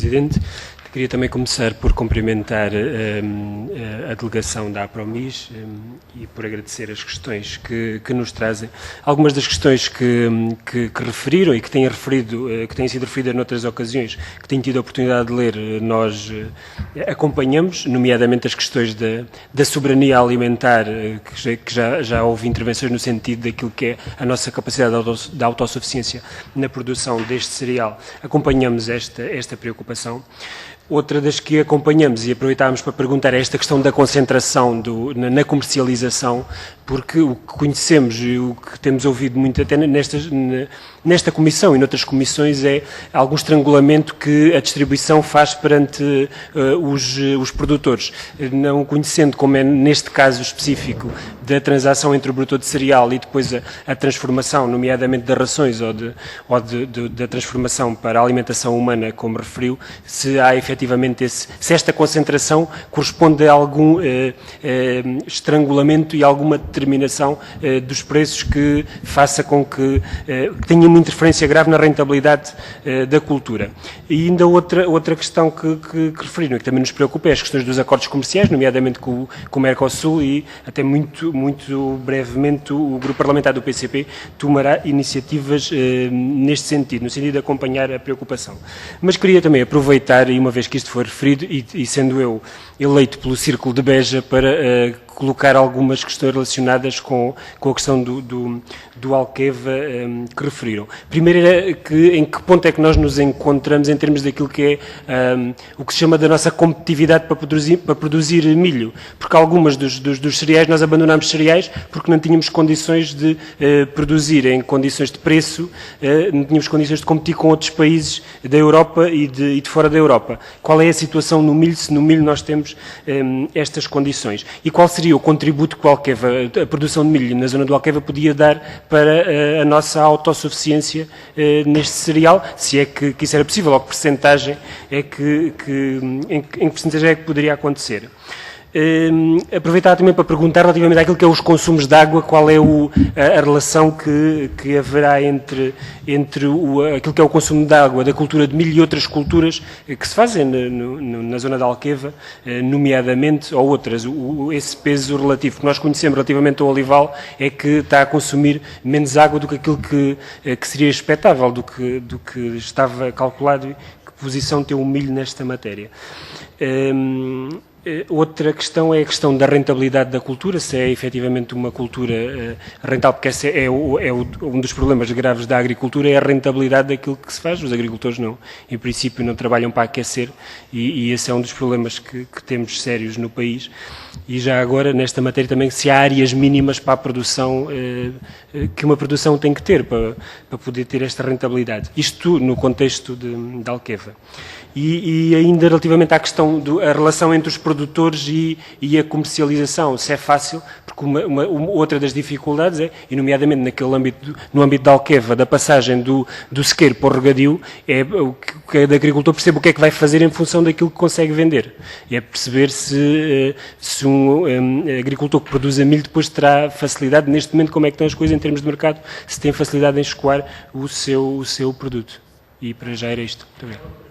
Presidente. Queria também começar por cumprimentar a delegação da APROMIS e por agradecer as questões que nos trazem. Algumas das questões que referiram e que têm sido referidas noutras ocasiões, que tenho tido a oportunidade de ler, nós acompanhamos, nomeadamente as questões da soberania alimentar, que já houve intervenções no sentido daquilo que é a nossa capacidade de autossuficiência na produção deste cereal. Acompanhamos esta preocupação. Outra das que acompanhamos e aproveitámos para perguntar é esta questão da concentração na comercialização, porque o que conhecemos e o que temos ouvido muito até nesta comissão e noutras comissões é algum estrangulamento que a distribuição faz perante os produtores. Não conhecendo, como é neste caso específico, da transação entre o produtor de cereal e depois a transformação, nomeadamente das rações ou da transformação para a alimentação humana, como referiu, se há efetivamente se esta concentração corresponde a algum estrangulamento e alguma determinação dos preços que faça com que tenha uma interferência grave na rentabilidade da cultura. E ainda outra questão que referiram, que também nos preocupa, é as questões dos acordos comerciais, nomeadamente com o Mercosul, e até muito brevemente o Grupo Parlamentar do PCP tomará iniciativas neste sentido, no sentido de acompanhar a preocupação. Mas queria também aproveitar, e uma vez que isto foi referido, e sendo eu eleito pelo Círculo de Beja, para colocar algumas questões relacionadas com a questão do Alqueva que referiram. Primeiro era em que ponto é que nós nos encontramos em termos daquilo que é o que se chama da nossa competitividade para produzir milho, porque algumas dos cereais, nós abandonamos cereais porque não tínhamos condições de produzir em condições de preço, não tínhamos condições de competir com outros países da Europa e de fora da Europa. Qual é a situação no milho, se no milho nós temos estas condições? E qual seria o contributo que a produção de milho na zona do Alqueva podia dar para a nossa autossuficiência neste cereal, se é que isso era possível, ou que percentagem em que percentagem é que poderia acontecer. Aproveitar também para perguntar relativamente àquilo que é os consumos de água, qual é a relação que haverá entre aquilo que é o consumo de água da cultura de milho e outras culturas que se fazem na zona da Alqueva, nomeadamente, ou outras, esse peso relativo que nós conhecemos relativamente ao olival é que está a consumir menos água do que aquilo que seria expectável, do que estava calculado. Que posição tem o milho nesta matéria? Outra questão é a questão da rentabilidade da cultura, se é efetivamente uma cultura rentável, porque esse é um dos problemas graves da agricultura, é a rentabilidade daquilo que se faz. Os agricultores em princípio não trabalham para aquecer e esse é um dos problemas que temos sérios no país. E já agora, nesta matéria também, se há áreas mínimas para a produção, que uma produção tem que ter para poder ter esta rentabilidade. Isto no contexto de Alqueva. E ainda relativamente à questão da relação entre os produtores e a comercialização, se é fácil, porque outra das dificuldades é, e nomeadamente no âmbito da Alqueva, da passagem do sequeiro para o regadio, é o que cada agricultor percebe o que é que vai fazer em função daquilo que consegue vender. E é perceber se um agricultor que produza milho depois terá facilidade, neste momento como é que estão as coisas em termos de mercado, se tem facilidade em escoar o seu produto. E para já era isto. Muito obrigado.